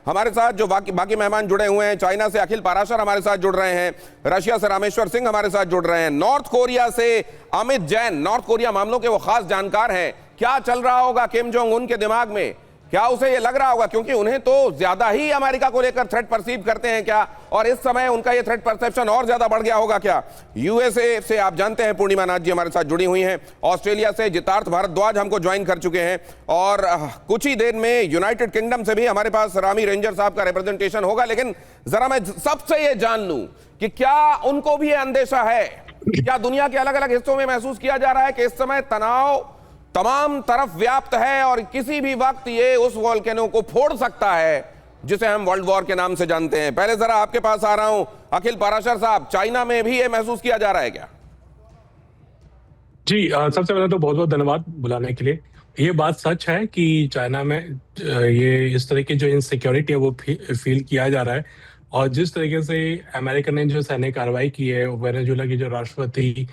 हमारे साथ जो बाकी मेहमान जुड़े हुए हैं, चाइना से अखिल पाराशर हमारे साथ जुड़ रहे हैं, रशिया से रामेश्वर सिंह हमारे साथ जुड़ रहे हैं, नॉर्थ कोरिया से अमित जैन, नॉर्थ कोरिया मामलों के वो खास जानकार हैं। क्या चल रहा होगा किम जोंग उन के दिमाग में? क्या उसे ये लग रहा होगा, क्योंकि उन्हें तो ज्यादा ही अमेरिका को लेकर थ्रेट परसीव करते हैं क्या, और इस समय उनका ये थ्रेट परसेप्शन और ज्यादा बढ़ गया होगा क्या? यूएसए से आप जानते हैं पूर्णिमा नाथ जी हमारे साथ जुड़ी हुई हैं, ऑस्ट्रेलिया से जितार्थ भारद्वाज हमको ज्वाइन कर चुके हैं, और कुछ ही देर में यूनाइटेड किंगडम से भी हमारे पास रामी रेंजर साहब का रिप्रेजेंटेशन होगा। लेकिन जरा मैं सबसे ये जान लूं कि क्या उनको भी ये अंदेशा है, क्या दुनिया के अलग अलग हिस्सों में महसूस किया जा रहा है कि इस समय तनाव तमाम तरफ व्याप्त है और किसी भी वक्त ये उस वोल्केनो को फोड़ सकता है जिसे हम वर्ल्ड वॉर के नाम से जानते हैं? पहले जरा आपके पास आ रहा हूं अखिल पाराशर साहब, चाइना में भी ये महसूस किया जा रहा है क्या? जी, सबसे पहले तो बहुत बहुत धन्यवाद बुलाने के लिए। ये बात सच है कि चाइना में ये इस तरह की जो इनसिक्योरिटी है वो फील किया जा रहा है, और जिस तरीके से अमेरिका ने जो सैन्य कार्रवाई की है, वेनेजुएला की जो राष्ट्रपति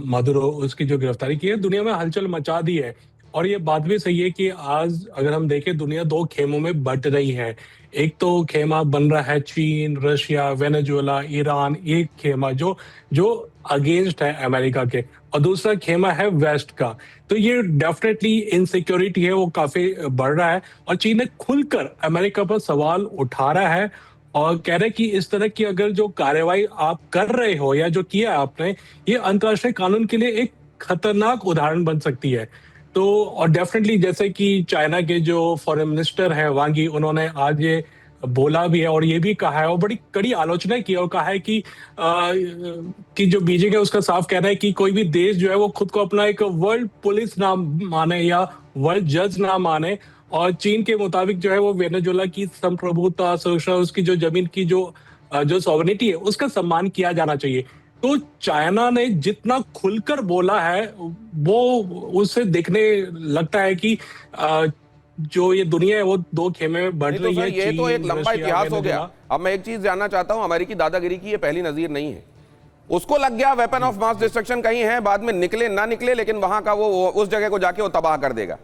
मादुरो उसकी जो गिरफ्तारी की है, दुनिया में हलचल मचा दी है। और ये बात भी सही है कि आज अगर हम देखें, दुनिया दो खेमों में बंट रही है। एक तो खेमा बन रहा है चीन, रशिया, वेनेजुएला, ईरान, एक खेमा जो जो अगेंस्ट है अमेरिका के, और दूसरा खेमा है वेस्ट का। तो ये डेफिनेटली इनसिक्योरिटी है वो काफी बढ़ रहा है, और चीन ने खुलकर अमेरिका पर सवाल उठा रहा है और कह रहे कि इस तरह की अगर जो कार्रवाई आप कर रहे हो या जो किया आपने, ये अंतर्राष्ट्रीय कानून के लिए एक खतरनाक उदाहरण बन सकती है। तो और डेफिनेटली जैसे कि चाइना के जो फॉरेन मिनिस्टर है वांग यी, उन्होंने आज ये बोला भी है और ये भी कहा है और बड़ी कड़ी आलोचना की और कहा है कि जो बीजिंग है उसका साफ कहना है कि कोई भी देश जो है वो खुद को अपना एक वर्ल्ड पुलिस ना माने या वर्ल्ड जज ना माने, और चीन के मुताबिक जो है वो वेनेजुएला की संप्रभुता, सुरक्षा, उसकी जो जमीन की जो सॉवरेनिटी है उसका सम्मान किया जाना चाहिए। तो चाइना ने जितना खुलकर बोला है वो उससे देखने लगता है कि जो ये दुनिया है वो दो खेमे में बढ़ रही है। ये तो एक लंबा इतिहास हो गया। अब मैं एक चीज जानना चाहता हूं, अमेरिकी दादागिरी की ये पहली नजीर नहीं है। उसको लग गया वेपन ऑफ मास डिस्ट्रक्शन कहीं है, बाद में निकले ना निकले, लेकिन वहां का वो उस जगह को जाके वो तबाह कर देगा।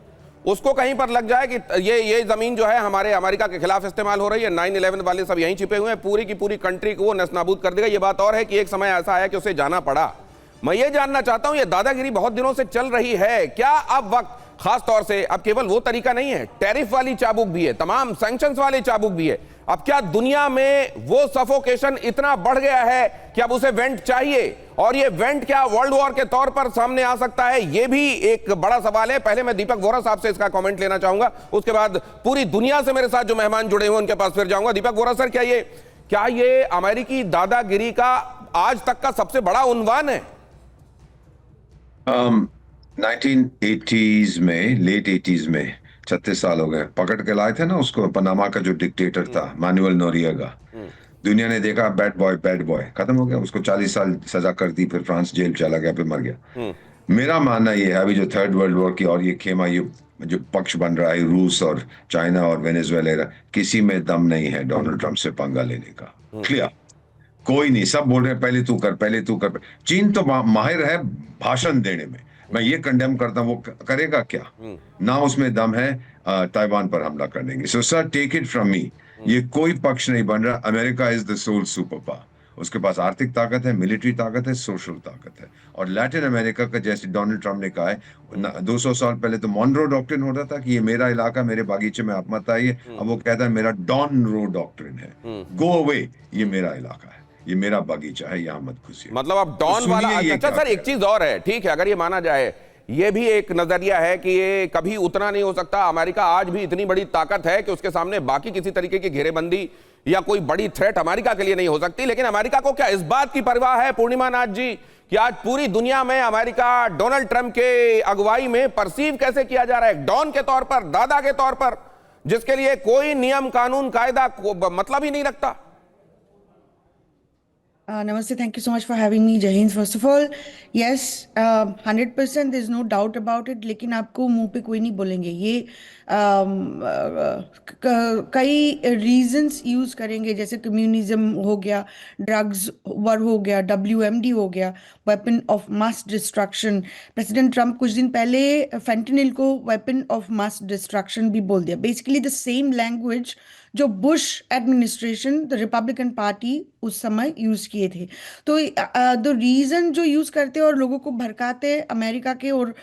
उसको कहीं पर लग जाए कि ये जमीन जो है हमारे अमेरिका के खिलाफ इस्तेमाल हो रही है, 9/11 वाले सब यहीं छिपे हुए हैं, पूरी की पूरी कंट्री को वो नस्तानाबूद कर देगा। ये बात और है कि एक समय ऐसा आया कि उसे जाना पड़ा। मैं ये जानना चाहता हूं, ये दादागिरी बहुत दिनों से चल रही है, क्या अब वक्त, खास तौर से अब केवल वो तरीका नहीं है, टैरिफ वाली चाबुक भी है, तमाम सैंक्शंस वाली चाबुक भी है, अब क्या दुनिया में वो सफोकेशन इतना बढ़ गया है कि अब उसे वेंट चाहिए, और ये वेंट क्या वर्ल्ड वॉर के तौर पर सामने आ सकता है? ये भी एक बड़ा सवाल है। पहले मैं दीपक वोरा साहब से इसका कमेंट लेना चाहूंगा, उसके बाद पूरी दुनिया से मेरे साथ जो मेहमान जुड़े हुए उनके पास फिर जाऊंगा। दीपक वोरा सर, क्या ये अमेरिकी दादागिरी का आज तक का सबसे बड़ा उन्वान है? 1980s में, लेट 80s में, 36 साल हो गए, पकड़ के लाए थे ना उसको, पनामा का जो डिक्टेटर था मैनुअल नोरिएगा। दुनिया ने देखा बैड बॉय खत्म हो गया, उसको 40 साल सजा कर दी, फिर फ्रांस जेल चला गया, फिर मर गया। मेरा मानना ये है, अभी जो थर्ड वर्ल्ड वॉर की और ये खेमा, ये जो पक्ष बन रहा है रूस और चाइना और वेनेजुएला, किसी में दम नहीं है डोनाल्ड ट्रंप से पंगा लेने का। क्लियर, कोई नहीं, सब बोल रहे हैं पहले तू कर। चीन तो माहिर है भाषण देने में, मैं ये कंडेम करता हूं, वो करेगा क्या? ना उसमें दम है ताइवान पर हमला करने की। So sir, take it from me, ये कोई पक्ष नहीं बन रहा। America is the sole super power, उसके पास आर्थिक ताकत है, मिलिट्री ताकत है, सोशल ताकत है। और लैटिन अमेरिका का, जैसे डोनाल्ड ट्रंप ने कहा है 200 साल पहले तो मॉनरो डॉक्ट्रिन होता था कि ये मेरा इलाका, मेरे बागीचे में आप मत आइए। अब वो कहता है मेरा डॉन रो डॉक्ट्रिन है, गो अवे, ये मेरा इलाका है, ये मेरा बगीचा है, यहाँ मत घुसिए। मतलब अब डॉन वाला। अच्छा सर, एक चीज और है, ठीक है, अगर ये माना जाए, ये भी एक नजरिया है कि ये कभी उतना नहीं हो सकता। अमेरिका आज भी इतनी बड़ी ताकत है कि उसके सामने बाकी किसी तरीके की घेरेबंदी या कोई बड़ी थ्रेट अमेरिका के लिए नहीं हो सकती। लेकिन अमेरिका को क्या इस बात की परवाह है, पूर्णिमा नाथ जी, कि आज पूरी दुनिया में अमेरिका डोनाल्ड ट्रंप के अगुवाई में परसीव कैसे किया जा रहा है, डॉन के तौर पर, दादा के तौर पर, जिसके लिए कोई नियम कानून कायदा मतलब ही नहीं रखता? Namaste, thank you so much for having me. Jai Hind, first of all, yes, 100% there's no doubt about it, लेकिन आपको मुंह पे कोई नहीं बोलेंगे। ये कई रीजंस यूज करेंगे, जैसे कम्युनिज्म हो गया, ड्रग्स war हो गया, WMD हो गया, weapon of mass destruction. President Trump कुछ दिन पहले फेंटेनिल को वेपन ऑफ मास डिस्ट्रक्शन भी बोल दिया। बेसिकली द सेम लैंग्वेज जो Bush administration the Republican party उस समय यूज किए थे। तो द रीजन जो यूज करते और लोगों को भड़काते अमेरिका के और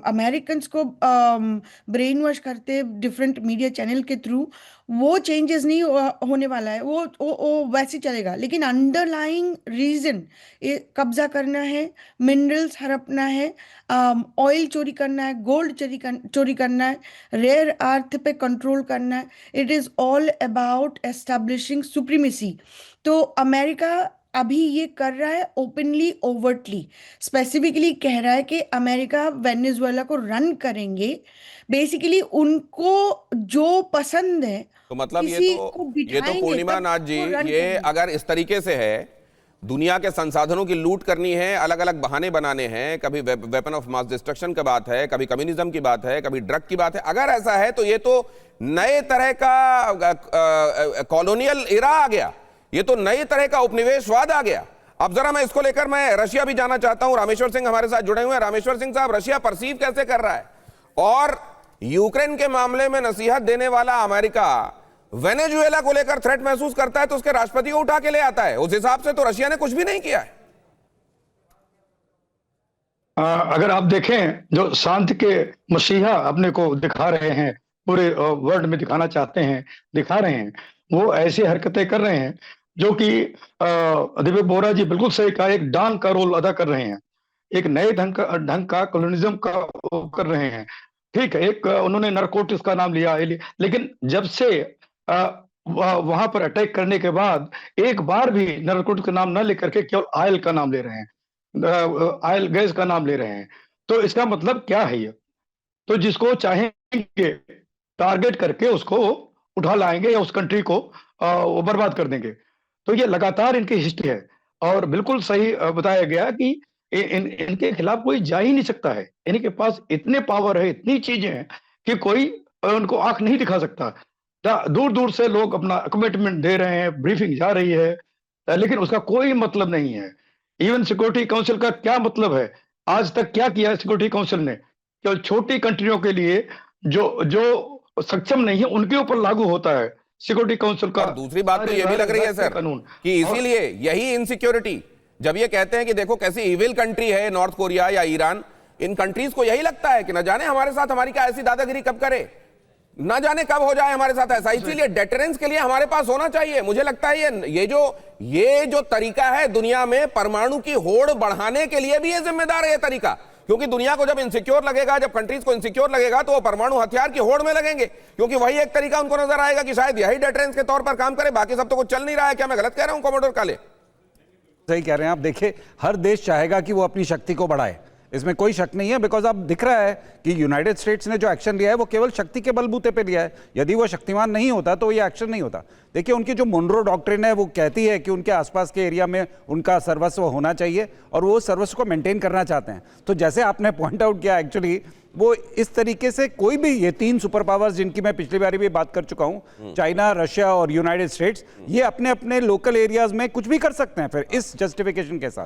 अमेरिकन्स को ब्रेन वॉश करते डिफरेंट मीडिया चैनल के थ्रू, वो चेंजेस नहीं होने वाला है। वो वैसे चलेगा, लेकिन अंडरलाइंग रीजन कब्जा करना है, मिनरल्स हड़पना है, ऑयल चोरी करना है, गोल्ड चोरी करना है, रेयर अर्थ पे कंट्रोल करना है। It is all about establishing supremacy. तो अमेरिका अभी ये कर रहा है ओपनली, ओवर्टली, स्पेसिफिकली कह रहा है कि अमेरिका वेनेजुएला को रन करेंगे। बेसिकली उनको जो पसंद है, तो मतलब किसी को ये तो बिठाएंगे पूर्णिमा तब नाथ जी, वो रन ये करेंगे। अगर इस तरीके से है, दुनिया के संसाधनों की लूट करनी है, अलग अलग बहाने बनाने हैं, कभी वेपन ऑफ मास डिस्ट्रक्शन की बात है, कभी कम्युनिज्म की बात है, कभी ड्रग की बात है, अगर ऐसा है तो ये तो नए तरह का कॉलोनियल इरा आ गया, ये तो नई तरह का उपनिवेशवाद आ गया। अब जरा मैं इसको लेकर मैं रशिया भी जाना चाहता हूं। रामेश्वर सिंह हमारे साथ जुड़े हुए हैं। रामेश्वर सिंह साहब, रशिया परसीव कैसे कर रहा है, और यूक्रेन के मामले में नसीहत देने वाला अमेरिका वेनेजुएला को लेकर थ्रेट महसूस करता है तो उसके राष्ट्रपति को उठा के ले आता है। उस हिसाब से तो रशिया ने कुछ भी नहीं किया है। अगर आप देखें, जो शांति के मसीहा अपने को दिखा रहे हैं, पूरे वर्ल्ड में दिखाना चाहते हैं, दिखा रहे हैं, वो ऐसी हरकतें कर रहे हैं जो कि दिव्य बोरा जी बिल्कुल सही कहा, एक डॉन का रोल अदा कर रहे हैं, एक नए ढंग का कॉलोनिज्म का वो कर रहे हैं। ठीक है, एक उन्होंने नारकोटिक्स का नाम लिया, लेकिन जब से वहां पर अटैक करने के बाद एक बार भी नारकोटिक्स का नाम न लेकर के केवल ऑयल का नाम ले रहे हैं, ऑयल गैस का नाम ले रहे हैं। तो इसका मतलब क्या है ये? तो जिसको चाहेंगे टारगेट करके उसको उठा लाएंगे या उस कंट्री को वो बर्बाद कर देंगे। तो ये लगातार इनकी हिस्ट्री है, और बिल्कुल सही बताया गया कि इनके खिलाफ कोई जा ही नहीं सकता है। इनके पास इतने पावर है, इतनी चीजें हैं कि कोई उनको आंख नहीं दिखा सकता। दूर दूर से लोग अपना कमिटमेंट दे रहे हैं, ब्रीफिंग जा रही है, लेकिन उसका कोई मतलब नहीं है। इवन सिक्योरिटी काउंसिल का क्या मतलब है? आज तक क्या किया है सिक्योरिटी काउंसिल ने? केवल छोटी कंट्रियों के लिए जो सक्षम नहीं है उनके ऊपर लागू होता है सिक्योरिटी काउंसिल का। और दूसरी बात तो ये भी लग रही है सर कानून कि इसीलिए यही इनसिक्योरिटी, जब ये कहते हैं कि देखो कैसी इविल कंट्री है नॉर्थ कोरिया या ईरान, इन कंट्रीज को यही लगता है कि न जाने हमारे साथ हमारी क्या ऐसी दादागिरी कब करे, न जाने कब हो जाए हमारे साथ ऐसा। इसीलिए डेटरेंस के लिए हमारे पास होना चाहिए। मुझे लगता है ये जो तरीका है दुनिया में परमाणु की होड़ बढ़ाने के लिए भी ये जिम्मेदार है ये तरीका, क्योंकि दुनिया को जब इनसिक्योर लगेगा, जब कंट्रीज को इनसिक्योर लगेगा तो वो परमाणु हथियार की होड़ में लगेंगे, क्योंकि वही एक तरीका उनको नजर आएगा कि शायद यही डेटरेंस के तौर पर काम करे। बाकी सब तो कुछ चल नहीं रहा है। क्या मैं गलत कह रहा हूं कॉमोडोर काले? सही कह रहे हैं आप। देखिए, हर देश चाहेगा कि वो अपनी शक्ति को बढ़ाए, इसमें कोई शक नहीं है, बिकॉज अब दिख रहा है कि यूनाइटेड स्टेट्स ने जो एक्शन लिया है वो केवल शक्ति के बलबूते पे लिया है। यदि वो शक्तिमान नहीं होता तो ये एक्शन नहीं होता। देखिए, उनकी जो मोनरो डॉक्ट्रिन है वो कहती है कि उनके आसपास के एरिया में उनका सर्वस्व होना चाहिए और वो सर्वस्व को मेंटेन करना चाहते हैं। तो जैसे आपने पॉइंट आउट किया, एक्चुअली वो इस तरीके से कोई भी, ये तीन सुपर पावर्स जिनकी मैं पिछली बार भी बात कर चुका हूं, चाइना, रशिया और यूनाइटेड स्टेट्स, ये अपने अपने लोकल एरियाज में कुछ भी कर सकते हैं फिर इस जस्टिफिकेशन के साथ।